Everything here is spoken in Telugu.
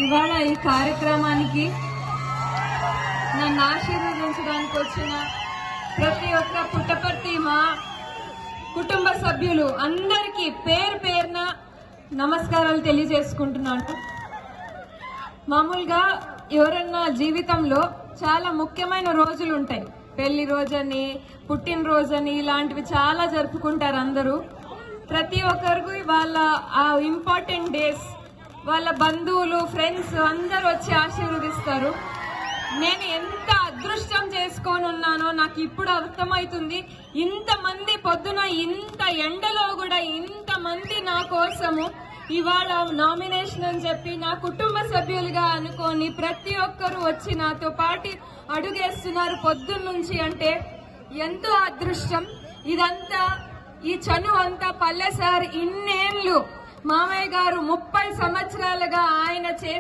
ఇవాళ ఈ కార్యక్రమానికి నన్ను ఆశీర్వదించడానికి వచ్చిన ప్రతి ఒక్క పుట్టపర్తి మా కుటుంబ సభ్యులు అందరికీ పేరు పేరున నమస్కారాలు తెలియజేసుకుంటున్నాను. మామూలుగా ఎవరన్నా జీవితంలో చాలా ముఖ్యమైన రోజులు ఉంటాయి. పెళ్లి రోజని, పుట్టినరోజని, ఇలాంటివి చాలా జరుపుకుంటారు అందరూ. ప్రతి ఒక్కరికి వాళ్ళ ఆ ఇంపార్టెంట్ డేస్ వాళ్ళ బంధువులు, ఫ్రెండ్స్ అందరూ వచ్చి ఆశీర్వదిస్తారు. నేను ఎంత అదృష్టం చేసుకొని ఉన్నానో నాకు ఇప్పుడు అర్థమవుతుంది. ఇంతమంది పొద్దున ఇంత ఎండలో కూడా ఇంతమంది నా కోసము ఇవాళ నామినేషన్ అని చెప్పి నా కుటుంబ సభ్యులుగా అనుకొని ప్రతి ఒక్కరూ వచ్చి నాతో పాటు అడుగేస్తున్నారు పొద్దున్నుంచి. అంటే ఎంతో అదృష్టం. ఇదంతా ఈ చనువు అంతా పల్లె సార్ ఇన్నేళ్లు మామయ్య గారు 30 సంవత్సరాలుగా ఆయన చేసి